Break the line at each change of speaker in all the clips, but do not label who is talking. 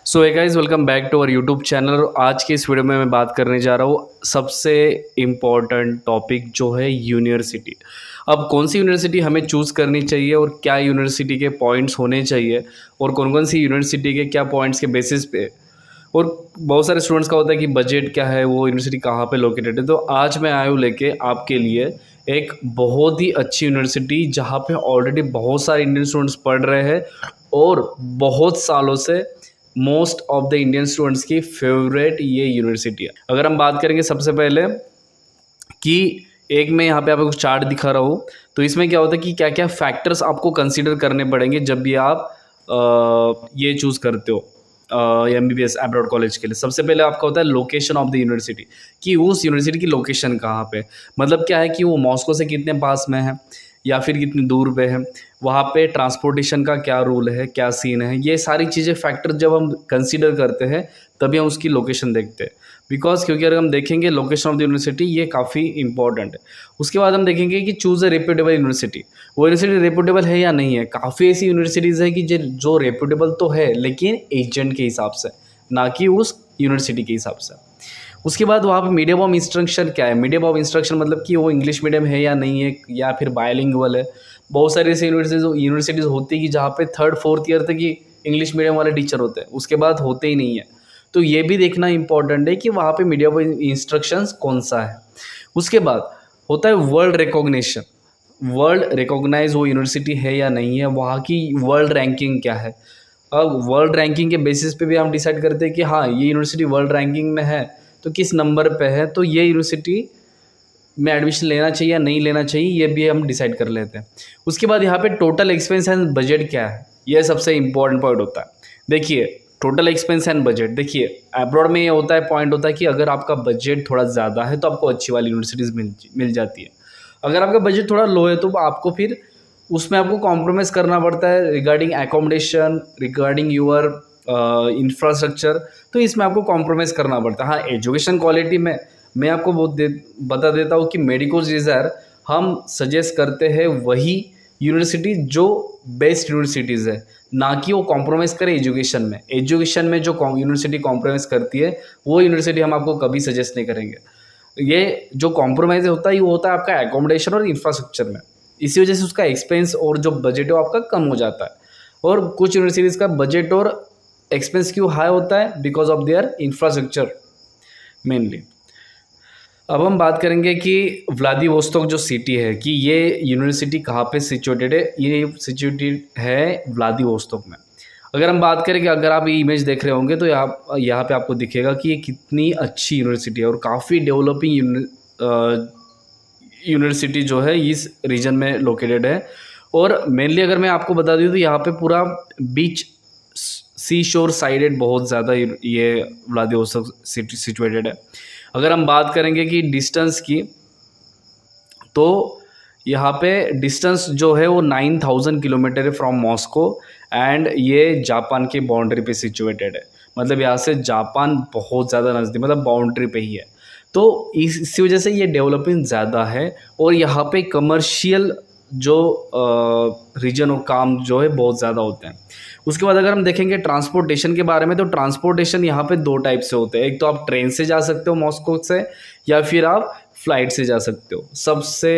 So hey guys, welcome back to our YouTube channel. और आज के इस वीडियो में मैं बात करने जा रहा हूँ सबसे इम्पॉर्टेंट टॉपिक जो है यूनिवर्सिटी। अब कौन सी यूनिवर्सिटी हमें चूज़ करनी चाहिए और क्या यूनिवर्सिटी के पॉइंट्स होने चाहिए और कौन कौन सी यूनिवर्सिटी के क्या पॉइंट्स के बेसिस पे। और बहुत सारे स्टूडेंट्स का होता है कि बजट क्या है, वो यूनिवर्सिटी कहाँ पे लोकेटेड है। तो आज मैं आया हूँ लेके आपके लिए एक बहुत ही अच्छी यूनिवर्सिटी जहाँ पे ऑलरेडी बहुत सारे इंडियन स्टूडेंट्स पढ़ रहे हैं और बहुत सालों से most of the Indian students की फेवरेट ये यूनिवर्सिटी है। अगर हम बात करेंगे सबसे पहले कि एक मैं यहाँ पे आपको चार्ट दिखा रहा हूँ, तो इसमें क्या होता है कि क्या क्या फैक्टर्स आपको कंसीडर करने पड़ेंगे जब भी आप ये चूज़ करते हो MBBS अब्रॉड कॉलेज के लिए। सबसे पहले आपका होता है लोकेशन ऑफ द यूनिवर्सिटी, कि उस यूनिवर्सिटी की लोकेशन कहाँ पे, मतलब क्या है कि वो मॉस्को से कितने पास में है या फिर कितनी दूर पे है, वहाँ पे ट्रांसपोर्टेशन का क्या रूल है, क्या सीन है। ये सारी चीज़ें फैक्टर जब हम कंसीडर करते हैं तभी हम उसकी लोकेशन देखते हैं। बिकॉज क्योंकि अगर हम देखेंगे लोकेशन ऑफ द यूनिवर्सिटी, ये काफ़ी इंपॉर्टेंट है। उसके बाद हम देखेंगे कि चूज़ अ रेप्यूटेबल यूनिवर्सिटी, वो यूनिवर्सिटी रेप्यूटेबल है या नहीं है। काफ़ी ऐसी यूनिवर्सिटीज़ है कि जो रेप्यूटेबल तो है लेकिन एजेंट के हिसाब से, ना कि उस यूनिवर्सिटी के हिसाब से। उसके बाद वहाँ पे मीडियम ऑफ इंस्ट्रक्शन क्या है। मीडियम ऑफ इंस्ट्रक्शन मतलब कि वो इंग्लिश मीडियम है या नहीं है, या फिर बायलिंगुअल है। बहुत सारी ऐसी यूनिवर्सिटीज़ होती है कि जहाँ पे 3rd-4th ईयर तक ही इंग्लिश मीडियम वाले टीचर होते हैं, उसके बाद होते ही नहीं है। तो ये भी देखना इंपॉर्टेंट है कि वहाँ पे मीडियम ऑफ इंस्ट्रक्शंस कौन सा है। उसके बाद होता है वर्ल्ड रिकॉग्निशन, वर्ल्ड रिकॉग्नाइज वो यूनिवर्सिटी है या नहीं है, वहाँ की वर्ल्ड रैंकिंग क्या है। अब वर्ल्ड रैंकिंग के बेसिस पे भी हम डिसाइड करते हैं कि हाँ ये यूनिवर्सिटी वर्ल्ड रैंकिंग में है तो किस नंबर पे है, तो ये यूनिवर्सिटी में एडमिशन लेना चाहिए या नहीं लेना चाहिए, ये भी हम डिसाइड कर लेते हैं। उसके बाद यहाँ पे टोटल एक्सपेंस एंड बजट क्या है, ये सबसे इंपॉर्टेंट पॉइंट होता है। देखिए टोटल एक्सपेंस एंड बजट, देखिए अब्रॉड में ये होता है पॉइंट होता है कि अगर आपका बजट थोड़ा ज़्यादा है तो आपको अच्छी वाली यूनिवर्सिटीज़ मिल जाती है। अगर आपका बजट थोड़ा लो है तो आपको फिर उसमें आपको कॉम्प्रोमाइज़ करना पड़ता है regarding accommodation, regarding your infrastructure. तो इसमें आपको कॉम्प्रोमाइज़ करना पड़ता है। हाँ, एजुकेशन क्वालिटी में मैं आपको बता देता हूँ कि मेडिको डिज़ायर हम सजेस्ट करते हैं वही यूनिवर्सिटी जो बेस्ट यूनिवर्सिटीज़ है, ना कि वो कॉम्प्रोमाइज़ करे एजुकेशन में। एजुकेशन में जो यूनिवर्सिटी कॉम्प्रोमाइज़ करती है वो यूनिवर्सिटी हम आपको कभी सजेस्ट नहीं करेंगे। ये जो कॉम्प्रोमाइज़ होता है वो होता है आपका एकोमोडेशन और इंफ्रास्ट्रक्चर में। इसी वजह से उसका एक्सपेंस और जो बजट है वो आपका कम हो जाता है। और कुछ यूनिवर्सिटीज़ का बजट और एक्सपेंस क्यों हाई होता है, because of their infrastructure mainly. अब हम बात करेंगे कि व्लादिवोस्तोक जो सिटी है, कि ये यूनिवर्सिटी कहाँ पे सिचुएटेड है। ये सिचुएटेड है व्लादिवोस्तोक में। अगर हम बात करें कि अगर आप ये इमेज देख रहे होंगे तो यहाँ पे आपको दिखेगा कि ये कितनी अच्छी यूनिवर्सिटी है और काफ़ी डेवलपिंग यूनिवर्सिटी जो है इस रीजन में लोकेटेड है। और मेनली अगर मैं आपको बता दूँ तो यहाँ पे पूरा बीच सी शोर साइडेड बहुत ज़्यादा ये व्लादिवोस्तोक सिटी सिचुएटेड है। अगर हम बात करेंगे कि डिस्टेंस की, तो यहाँ पे डिस्टेंस जो है वो 9000 किलोमीटर है फ्रॉम मॉस्को, एंड ये जापान की बाउंड्री पे सिचुएटेड है। मतलब यहाँ से जापान बहुत ज़्यादा नज़दीक, मतलब बाउंड्री पे ही है। तो इसी वजह से ये डेवलपिंग ज़्यादा है और यहाँ पे कमर्शियल जो रीजन और काम जो है बहुत ज़्यादा होते हैं। उसके बाद अगर हम देखेंगे ट्रांसपोर्टेशन के बारे में, तो ट्रांसपोर्टेशन यहाँ पे 2 टाइप से होते हैं। एक तो आप ट्रेन से जा सकते हो मॉस्को से, या फिर आप फ्लाइट से जा सकते हो। सबसे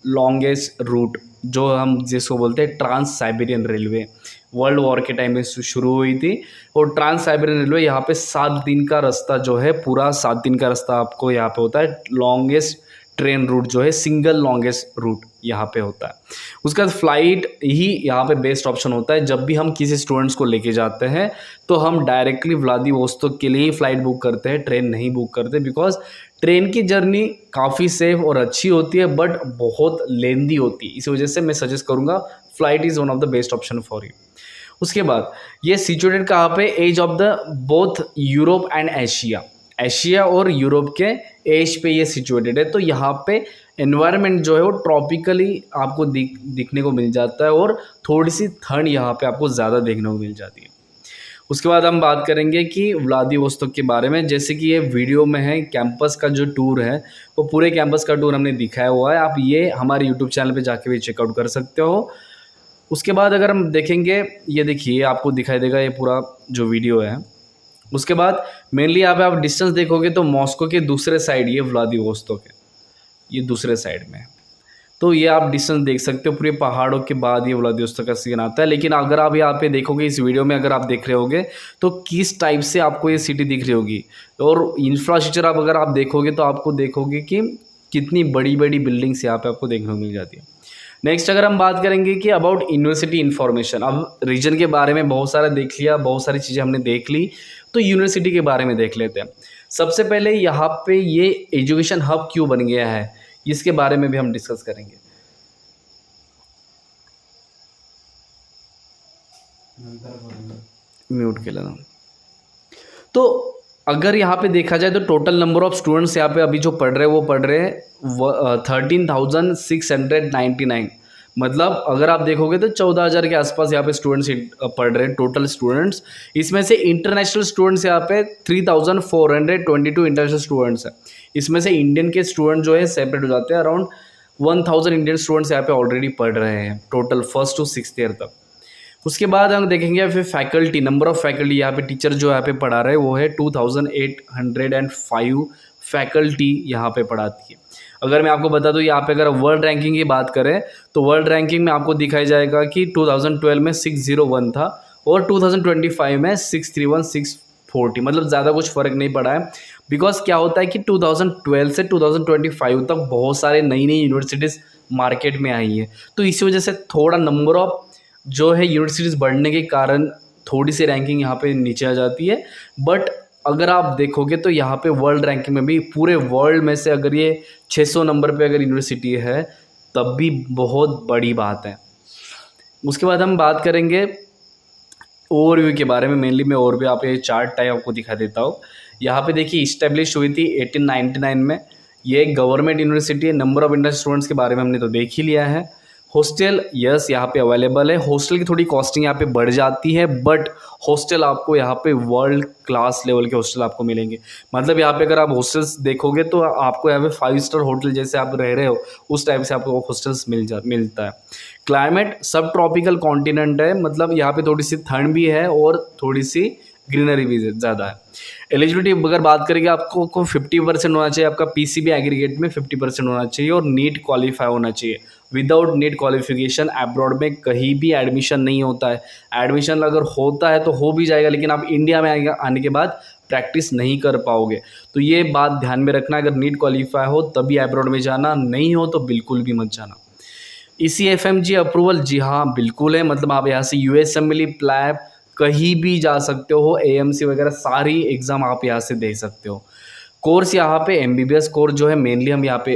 लॉन्गेस्ट रूट जो हम जिसको बोलते हैं trans Siberian railway, world war के टाइम में शुरू हुई थी। और ट्रांस साइबेरियन रेलवे यहाँ पे 7 दिन का रास्ता जो है, पूरा 7 दिन का रास्ता आपको यहाँ पे होता है। लॉन्गेस्ट ट्रेन रूट जो है, सिंगल लॉन्गेस्ट रूट यहाँ पे होता है। उसके बाद फ्लाइट ही यहाँ पे बेस्ट ऑप्शन होता है। जब भी हम किसी स्टूडेंट्स को लेके जाते हैं तो हम डायरेक्टली व्लादिवोस्तोक के लिए ही फ़्लाइट बुक करते हैं, ट्रेन नहीं बुक करते। बिकॉज ट्रेन की जर्नी काफ़ी सेफ और अच्छी होती है बट बहुत लेंदी होती है। इसी वजह से मैं सजेस्ट करूँगा flight is one of the best option for you. उसके बाद ये सिचुएटेड कहाँ पे, edge of the both Europe and Asia, Asia और यूरोप के एज पे ये सिचुएटेड है। तो यहाँ पे एनवायरनमेंट जो है वो ट्रॉपिकली आपको दिखने को मिल जाता है और थोड़ी सी ठंड यहाँ पे आपको ज़्यादा देखने को मिल जाती है। उसके बाद हम बात करेंगे कि व्लादिवोस्तोक के बारे में। जैसे कि ये वीडियो में है, कैंपस का जो टूर है वो पूरे कैंपस का टूर हमने दिखाया हुआ है। आप ये हमारे यूट्यूब चैनल पे जाके भी चेकआउट कर सकते हो। उसके बाद अगर हम देखेंगे, ये देखिए आपको दिखाई देगा ये पूरा जो वीडियो है। उसके बाद मेनली यहाँ पे आप डिस्टेंस देखोगे तो मॉस्को के दूसरे साइड ये व्लादिवोस्तोक है, ये दूसरे साइड में है। तो ये आप डिस्टेंस देख सकते हो, पूरे पहाड़ों के बाद ये व्लादिवोस्तोक का सीन आता है। लेकिन अगर आप यहाँ पे देखोगे इस वीडियो में, अगर आप देख रहे होगे तो किस टाइप से आपको ये सिटी दिख रही होगी, और इंफ्रास्ट्रक्चर आप अगर आप देखोगे तो आपको देखोगे कि कितनी बड़ी बड़ी बिल्डिंग्स यहाँ पे आपको देखने को मिल जाती है। नेक्स्ट अगर हम बात करेंगे कि अबाउट यूनिवर्सिटी इन्फॉर्मेशन, अब रीजन के बारे में बहुत सारा देख लिया, बहुत सारी चीज़ें हमने देख ली, तो यूनिवर्सिटी के बारे में देख लेते हैं। सबसे पहले यहाँ पे ये एजुकेशन हब क्यों बन गया है, इसके बारे में भी हम डिस्कस करेंगे। म्यूट के लेना। तो अगर यहाँ पे देखा जाए तो टोटल नंबर ऑफ स्टूडेंट्स यहाँ पे अभी जो पढ़ रहे हैं वो पढ़ रहे हैं 13,699। मतलब अगर आप देखोगे तो 14,000 के आसपास यहाँ पे स्टूडेंट्स पढ़ रहे हैं टोटल स्टूडेंट्स। इसमें से इंटरनेशनल स्टूडेंट्स यहाँ पे 3,422 इंटरनेशनल स्टूडेंट्स हैं। इसमें से इंडियन के स्टूडेंट जो है सेपरेट हो जाते हैं, अराउंड 1,000 इंडियन स्टूडेंट्स यहाँ पे ऑलरेडी पढ़ रहे हैं total 1st to 6th year तक। उसके बाद हम देखेंगे फिर फैकल्टी, नंबर ऑफ़ फैकल्टी, यहाँ पे टीचर जो यहाँ पे पढ़ा रहे हैं वो है 2,805 फैकल्टी यहाँ पे पढ़ाती है। अगर मैं आपको बता दूँ यहाँ पे अगर वर्ल्ड रैंकिंग की बात करें तो वर्ल्ड रैंकिंग में आपको दिखाई जाएगा कि 2012 में 601 था और 2025 में 631 640, मतलब ज़्यादा कुछ फ़र्क नहीं पड़ा है। बिकॉज क्या होता है कि 2012 से 2025 तक बहुत सारे नई नई यूनिवर्सिटीज़ मार्केट में आई हैं, तो इसी वजह से थोड़ा नंबर ऑफ जो है यूनिवर्सिटीज़ बढ़ने के कारण थोड़ी सी रैंकिंग यहाँ पे नीचे आ जाती है। बट अगर आप देखोगे तो यहाँ पे वर्ल्ड रैंकिंग में भी पूरे वर्ल्ड में से अगर ये 600 नंबर पे अगर यूनिवर्सिटी है तब भी बहुत बड़ी बात है। उसके बाद हम बात करेंगे ओवरव्यू के बारे में। मेनली मैं ओवरव्यू आप ये चार्ट टाइप आपको दिखा देता हूँ। यहाँ पे देखिए इस्टेब्लिश हुई थी 1899 में। ये एक गवर्नमेंट यूनिवर्सिटी है। नंबर ऑफ इंटरनेशनल स्टूडेंट्स के बारे में हमने तो देख ही लिया है। हॉस्टल यस यहाँ पे अवेलेबल है। हॉस्टल की थोड़ी कॉस्टिंग यहाँ पे बढ़ जाती है, बट हॉस्टल आपको यहाँ पे वर्ल्ड क्लास लेवल के हॉस्टल आपको मिलेंगे। मतलब यहाँ पे अगर आप हॉस्टल्स देखोगे तो आपको यहाँ पे 5 स्टार होटल जैसे आप रह रहे हो उस टाइप से आपको हॉस्टल्स मिलता है। क्लाइमेट सब ट्रॉपिकल कॉन्टिनेंट है, मतलब यहाँ पे थोड़ी सी ठंड भी है और थोड़ी सी ग्रीनरी भी ज़्यादा है। एलिजिबिलिटी अगर बात करेंगे आपको 50% होना चाहिए, आपका पीसीबी एग्रीगेट में 50% होना चाहिए और नीट क्वालिफाई होना चाहिए। विदाउट नीट क्वालिफिकेशन अब्रॉड में कहीं भी एडमिशन नहीं होता है। एडमिशन अगर होता है तो हो भी जाएगा, लेकिन आप इंडिया में आने के बाद प्रैक्टिस नहीं कर पाओगे। तो ये बात ध्यान में रखना, अगर नीट क्वालिफाई हो तभी अब्रॉड में जाना, नहीं हो तो बिल्कुल भी मत जाना। ECFMG अप्रूवल, जी हाँ बिल्कुल है। मतलब आप यहाँ से USMLE प्लैब कहीं भी जा सकते हो, AMC वगैरह सारी एग्ज़ाम आप यहाँ से दे सकते हो। कोर्स यहाँ पे MBBS कोर्स जो है मेनली हम यहाँ पे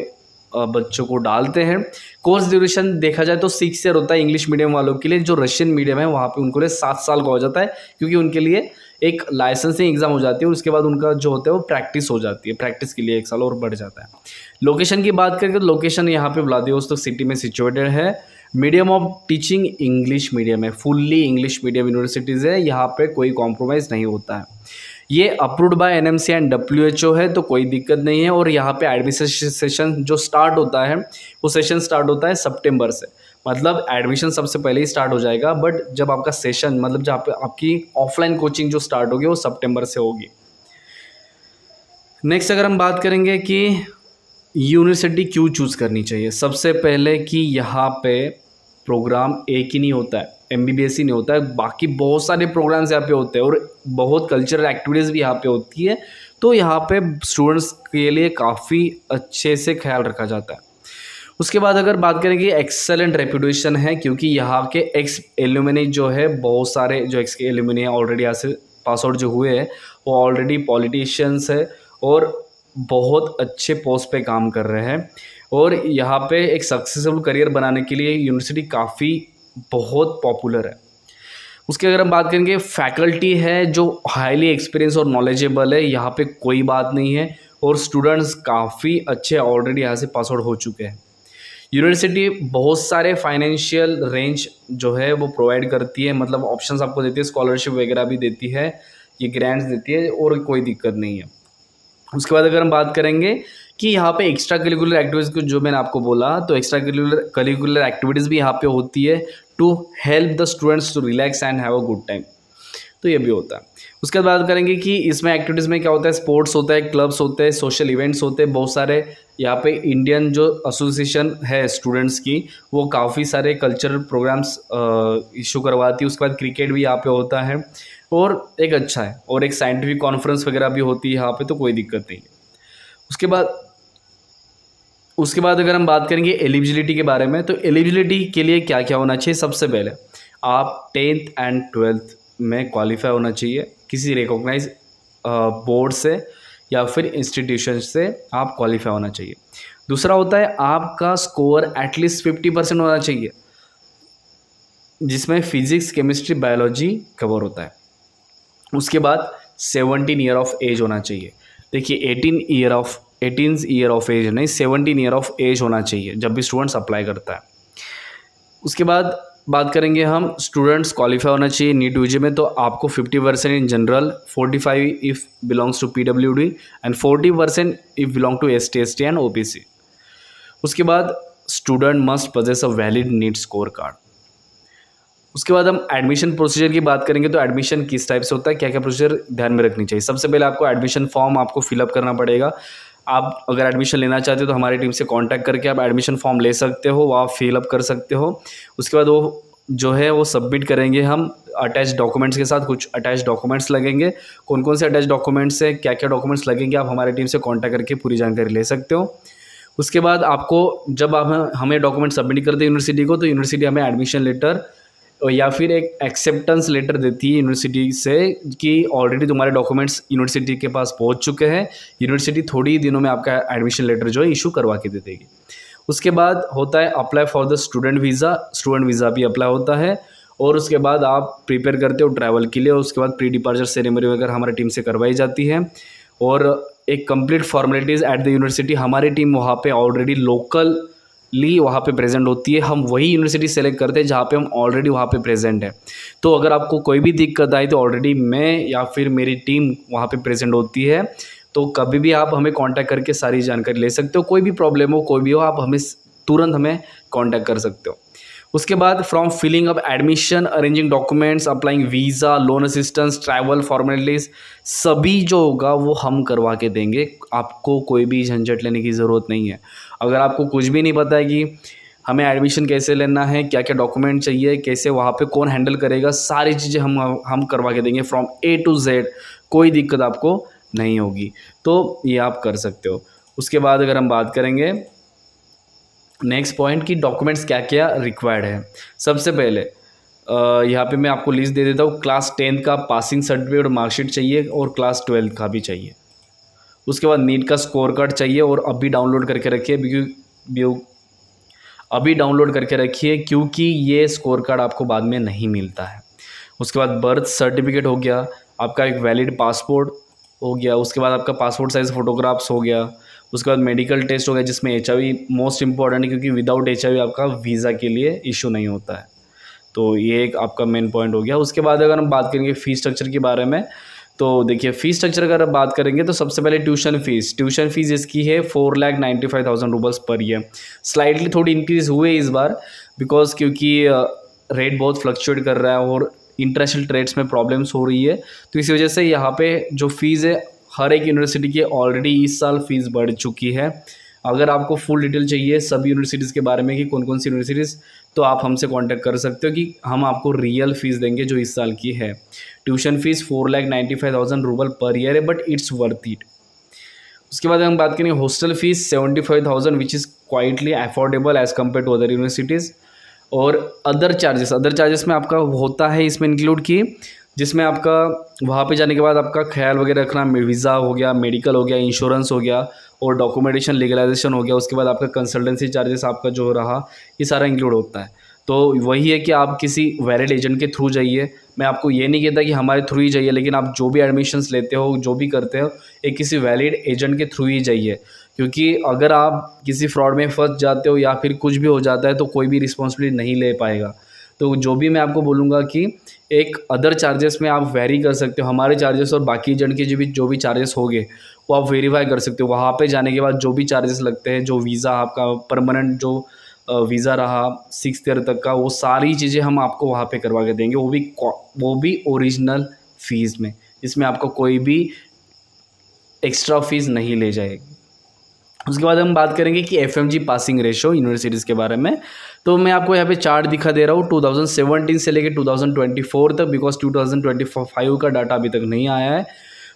बच्चों को डालते हैं। कोर्स ड्यूरेशन देखा जाए तो 6 ईयर होता है इंग्लिश मीडियम वालों के लिए। जो रशियन मीडियम है वहाँ पे उनको लिए 7 साल का हो जाता है, क्योंकि उनके लिए एक लाइसेंसिंग एग्ज़ाम हो जाती है और उसके बाद उनका जो होता है वो प्रैक्टिस हो जाती है। प्रैक्टिस के लिए 1 साल और बढ़ जाता है। लोकेशन की बात करें तो लोकेशन यहाँ पे व्लादिवोस्तोक सिटी में सिचुएटेड है। Medium of teaching English medium है, फुल्ली इंग्लिश मीडियम यूनिवर्सिटीज़ है, यहाँ पे कोई कॉम्प्रोमाइज़ नहीं होता है। ये approved by NMC and WHO है, तो कोई दिक्कत नहीं है। और यहाँ पे एडमिशन सेशन जो स्टार्ट होता है वो सेशन स्टार्ट होता है सितंबर से। मतलब एडमिशन सबसे पहले ही स्टार्ट हो जाएगा, बट जब आपका सेशन मतलब जहाँ पे आपकी ऑफलाइन कोचिंग जो स्टार्ट होगी वो सितंबर से होगी। नेक्स्ट अगर हम बात करेंगे कि यूनिवर्सिटी क्यों चूज़ करनी चाहिए, सबसे पहले कि यहाँ पे प्रोग्राम एक ही नहीं होता है, MBBS ही नहीं होता है, बाकी बहुत सारे प्रोग्राम्स यहाँ पे होते हैं और बहुत कल्चरल एक्टिविटीज़ भी यहाँ पे होती है। तो यहाँ पे स्टूडेंट्स के लिए काफ़ी अच्छे से ख्याल रखा जाता है। उसके बाद अगर बात करें कि एक्सेलेंट रेपुटेशन है, क्योंकि यहाँ के एक्स एल्यूमिनी जो है, बहुत सारे जो एक्स एल्यूमिनी ऑलरेडी यहाँ से पास आउट जो हुए हैं वो ऑलरेडी पॉलिटिशियंस है और बहुत अच्छे पोस्ट पे काम कर रहे हैं। और यहाँ पे एक सक्सेसफुल करियर बनाने के लिए यूनिवर्सिटी काफ़ी बहुत पॉपुलर है। उसकी अगर हम बात करेंगे फैकल्टी है जो हाईली एक्सपीरियंस और नॉलेजेबल है, यहाँ पे कोई बात नहीं है। और स्टूडेंट्स काफ़ी अच्छे ऑलरेडी यहाँ से पास आउट हो चुके हैं। यूनिवर्सिटी बहुत सारे फाइनेंशियल रेंज जो है वो प्रोवाइड करती है, मतलब ऑप्शंस आपको देती है, स्कॉलरशिप वगैरह भी देती है, ये ग्रांट्स देती है और कोई दिक्कत नहीं है। उसके बाद अगर हम बात करेंगे कि यहाँ पे एक्स्ट्रा करिकुलर एक्टिविटीज़ को जो मैंने आपको बोला, तो एक्स्ट्रा करिकुलर एक्टिविटीज़ भी यहाँ पे होती है। To help the students to relax and have a good time. तो ये भी होता है। उसके बाद बात करेंगे कि इसमें एक्टिविटीज़ में क्या होता है, स्पोर्ट्स होता है, क्लब्स होते हैं, सोशल इवेंट्स होते हैं, बहुत सारे। यहाँ पे इंडियन जो एसोसिएशन है स्टूडेंट्स की, वो काफ़ी सारे कल्चरल प्रोग्राम्स इशू करवाती है। उसके बाद क्रिकेट भी यहाँ पे होता है और एक अच्छा है, और एक साइंटिफिक कॉन्फ्रेंस वगैरह भी होती है यहाँ पे, तो कोई दिक्कत नहीं है। उसके बाद अगर हम बात करेंगे एलिजिबिलिटी के बारे में, तो एलिजिबिलिटी के लिए क्या क्या होना चाहिए। सबसे पहले आप 10th एंड 12th में क्वालिफाई होना चाहिए किसी रिकॉग्नाइज बोर्ड से या फिर इंस्टीट्यूशन से, आप क्वालिफाई होना चाहिए। दूसरा होता है आपका स्कोर एटलीस्ट 50% होना चाहिए, जिसमें फिजिक्स, केमिस्ट्री, बायोलॉजी कवर होता है। उसके बाद 17 ईयर ऑफ एज होना चाहिए। देखिए 18 ईयर ऑफ एज नहीं, 17 ईयर ऑफ एज होना चाहिए जब भी स्टूडेंट्स अप्लाई करता है। उसके बाद बात करेंगे हम स्टूडेंट्स क्वालिफाई होना चाहिए नीट यूजी में, तो आपको 50% in general, 45 if belongs to PWD and 40% if belong to ST, ST and OBC. उसके बाद student must possess a valid NEET score card. उसके बाद हम एडमिशन प्रोसीजर की बात करेंगे, तो एडमिशन किस टाइप से होता है, क्या क्या प्रोसीजर ध्यान में रखनी चाहिए। सबसे पहले आपको एडमिशन फॉर्म आपको फिलअप करना पड़ेगा। आप अगर एडमिशन लेना चाहते हो तो हमारी टीम से कांटेक्ट करके आप एडमिशन फॉर्म ले सकते हो, वो आप फिलअप कर सकते हो। उसके बाद वो जो है वो सबमिट करेंगे हम अटैच डॉक्यूमेंट्स के साथ। कुछ अटैच डॉक्यूमेंट्स लगेंगे, कौन कौन से अटैच डॉक्यूमेंट्स है, क्या क्या डॉक्यूमेंट्स लगेंगे, आप हमारी टीम से कांटेक्ट करके पूरी जानकारी ले सकते हो। उसके बाद आपको जब आप हमें डॉक्यूमेंट सबमिट करते हैं यूनिवर्सिटी को, तो यूनिवर्सिटी हमें एडमिशन लेटर या फिर एक एक्सेप्टेंस लेटर देती है यूनिवर्सिटी से कि ऑलरेडी तुम्हारे डॉक्यूमेंट्स यूनिवर्सिटी के पास पहुंच चुके हैं। यूनिवर्सिटी थोड़ी ही दिनों में आपका एडमिशन लेटर जो है इशू करवा के दे देगी। उसके बाद होता है apply for the student visa भी अप्लाई होता है। और उसके बाद आप प्रिपेयर करते हो ट्रैवल के लिए। उसके बाद प्री डिपार्चर सेरेमनी वगैरह हमारी टीम से करवाई जाती है, और एक complete formalities at the university. हमारी टीम वहाँ पे ऑलरेडी लोकली वहाँ पे प्रेजेंट होती है। हम वही यूनिवर्सिटी सेलेक्ट करते हैं जहाँ पे हम ऑलरेडी वहाँ पे प्रेजेंट है। तो अगर आपको कोई भी दिक्कत आई तो ऑलरेडी मैं या फिर मेरी टीम वहाँ पे प्रेजेंट होती है, तो कभी भी आप हमें कांटेक्ट करके सारी जानकारी ले सकते हो। कोई भी प्रॉब्लम हो, कोई भी हो, आप हमें तुरंत हमें कांटेक्ट कर सकते हो। उसके बाद from filling up admission, arranging documents, applying visa, loan assistance, travel formalities, सभी जो होगा वो हम करवा के देंगे। आपको कोई भी झंझट लेने की ज़रूरत नहीं है। अगर आपको कुछ भी नहीं पता है कि हमें एडमिशन कैसे लेना है, क्या क्या डॉक्यूमेंट चाहिए, कैसे वहाँ पे कौन हैंडल करेगा, सारी चीज़ें हम करवा के देंगे फ्रॉम A to Z। कोई दिक्कत आपको नहीं होगी, तो ये आप कर सकते हो। उसके बाद अगर हम बात करेंगे नेक्स्ट पॉइंट की डॉक्यूमेंट्स क्या क्या रिक्वायर्ड है। सबसे पहले यहाँ पे मैं आपको लिस्ट दे देता हूँ। क्लास 10th का पासिंग सर्टिफिकेट और मार्कशीट चाहिए, और क्लास 12th का भी चाहिए। उसके बाद नीट का स्कोर कार्ड चाहिए, और अभी डाउनलोड करके रखिए क्योंकि ये स्कोर कार्ड आपको बाद में नहीं मिलता है। उसके बाद बर्थ सर्टिफिकेट हो गया, आपका एक वैलिड पासपोर्ट हो गया। उसके बाद आपका पासपोर्ट साइज़ फ़ोटोग्राफ्स हो गया। उसके बाद मेडिकल टेस्ट हो गया, जिसमें HIV मोस्ट इंपॉर्टेंट है, क्योंकि विदाउट HIV आपका वीज़ा के लिए इशू नहीं होता है। तो ये एक आपका मेन पॉइंट हो गया। उसके बाद अगर हम बात करेंगे फ़ीस स्ट्रक्चर के बारे में, तो देखिए फ़ीस स्ट्रक्चर अगर आप बात करेंगे तो सबसे पहले ट्यूशन फ़ीस इसकी है 4,95,000 रुपीज़ पर ईयर। स्लाइटली थोड़ी इंक्रीज़ हुए इस बार, बिकॉज क्योंकि रेट बहुत फ्लक्चुएट कर रहा है और इंटरनेशनल रेट्स में प्रॉब्लम्स हो रही है, तो इसी वजह से यहाँ पे जो फ़ीस है हर एक यूनिवर्सिटी की ऑलरेडी इस साल फ़ीस बढ़ चुकी है। अगर आपको फुल डिटेल चाहिए सभी यूनिवर्सिटीज़ के बारे में कि कौन कौन सी यूनिवर्सिटीज़, तो आप हमसे कांटेक्ट कर सकते हो कि हम आपको रियल फ़ीस देंगे जो इस साल की है। ट्यूशन फ़ीस 4,95,000 रुपये पर ईयर है, बट इट्स वर्थ इट। उसके बाद हम बात करेंगे hostel fees 75,000 which is quietly affordable as compare to other universities. और अदर चार्जेस में आपका होता है इसमें इंक्लूड की, जिसमें आपका वहाँ पे जाने के बाद आपका ख्याल वगैरह रखना, वीज़ा हो गया, मेडिकल हो गया, इंश्योरेंस हो गया, और डॉक्यूमेंटेशन लीगलाइजेशन हो गया। उसके बाद आपका कंसल्टेंसी चार्जेस आपका जो रहा, ये सारा इंक्लूड होता है। तो वही है कि आप किसी वैलिड एजेंट के थ्रू जाइए। मैं आपको ये नहीं कहता कि हमारे थ्रू ही जाइए, लेकिन आप जो भी एडमिशन्स लेते हो, जो भी करते हो, एक किसी वैलिड एजेंट के थ्रू ही जाइए। क्योंकि अगर आप किसी फ्रॉड में फंस जाते हो या फिर कुछ भी हो जाता है तो कोई भी रिस्पॉन्सिबिलिटी नहीं ले पाएगा। तो जो भी मैं आपको बोलूँगा कि एक अदर चार्जेस में आप वेरी कर सकते हो। हमारे चार्जेस और बाकी एजेंट के जो भी चार्जेस होंगे वो आप वेरीफाई कर सकते हो। वहाँ पे जाने के बाद जो भी चार्जेस लगते हैं, जो वीज़ा आपका परमानेंट जो वीज़ा रहा 6th ईयर तक का, वो सारी चीज़ें हम आपको वहाँ पे करवा के देंगे, वो भी ओरिजिनल फ़ीस में, जिसमें आपको कोई भी एक्स्ट्रा फ़ीस नहीं ले जाएगी। उसके बाद हम बात करेंगे कि एफएमजी पासिंग रेशो यूनिवर्सिटीज़ के बारे में। तो मैं आपको यहाँ पे चार्ट दिखा दे रहा हूँ 2017 से लेके 2024 तक, बिकॉज 2025 का डाटा अभी तक नहीं आया है।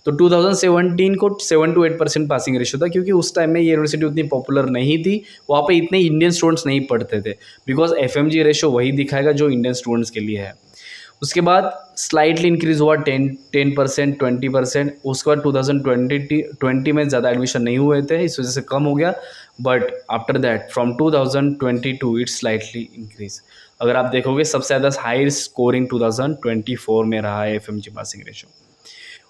तो 2017 को 7 to 8% पासिंग रेशो था, क्योंकि उस टाइम में ये यूनिवर्सिटी उतनी पॉपुलर नहीं थी, वहाँ पे इतने इंडियन स्टूडेंट्स नहीं पढ़ते थे, बिकॉज एफएमजी रेशो वही दिखाएगा जो इंडियन स्टूडेंट्स के लिए है। उसके बाद स्लाइटली इंक्रीज़ हुआ 10% 20%। उसके बाद 2020 में ज़्यादा एडमिशन नहीं हुए थे, इस वजह से कम हो गया, but after that from 2022 it's slightly increase. अगर आप देखोगे सबसे ज़्यादा हाई स्कोरिंग 2024 में रहा है एफएमजी पासिंग रेशो।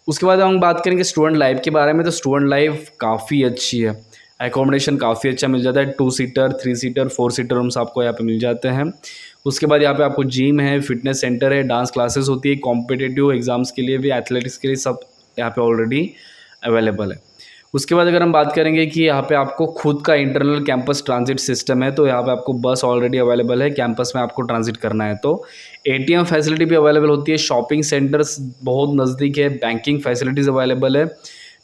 उसके बाद हम बात करेंगे स्टूडेंट लाइफ के बारे में। तो स्टूडेंट लाइफ काफ़ी अच्छी है, एकोमोडेशन काफ़ी अच्छा मिल जाता है, 2 सीटर 3 सीटर 4 सीटर रूम्स आपको यहाँ पे मिल जाते हैं। उसके बाद यहाँ पे आपको जिम है, फिटनेस सेंटर है, डांस क्लासेस होती है, कॉम्पिटिटिव एग्जाम्स के लिए भी, एथलेटिक्स के लिए, सब यहाँ पे ऑलरेडी अवेलेबल है। उसके बाद अगर हम बात करेंगे कि यहाँ पे आपको खुद का इंटरनल कैंपस ट्रांजिट सिस्टम है, तो यहाँ पे आपको बस ऑलरेडी अवेलेबल है, कैंपस में आपको ट्रांजिट करना है तो एटीएम फैसिलिटी भी अवेलेबल होती है, शॉपिंग सेंटर्स बहुत नज़दीक है, बैंकिंग फैसिलिटीज़ अवेलेबल है,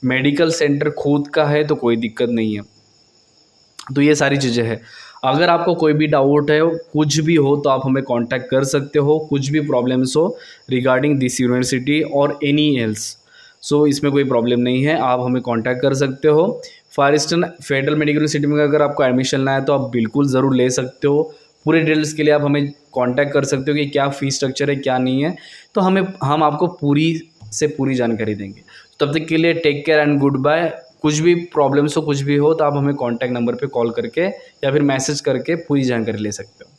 मेडिकल सेंटर खुद का है तो कोई दिक्कत नहीं है। तो ये सारी चीज़ें हैं। अगर आपको कोई भी डाउट है, कुछ भी हो, तो आप हमें कांटेक्ट कर सकते हो, कुछ भी प्रॉब्लम्स हो रिगार्डिंग दिस यूनिवर्सिटी और एनी एल्स, सो इसमें कोई प्रॉब्लम नहीं है, आप हमें कांटेक्ट कर सकते हो। फार ईस्टर्न फेडरल मेडिकल यूनिवर्सिटी में अगर आपको एडमिशन लेना है तो आप बिल्कुल ज़रूर ले सकते हो। पूरे डिटेल्स के लिए आप हमें कांटेक्ट कर सकते हो कि क्या फ़ीस स्ट्रक्चर है, क्या नहीं है, तो हम आपको पूरी से पूरी जानकारी देंगे। तब तक के लिए take care and good bye. कुछ भी प्रॉब्लम्स हो, कुछ भी हो, तो आप हमें कॉन्टैक्ट नंबर पे कॉल करके या फिर मैसेज करके पूरी जानकारी ले सकते हो।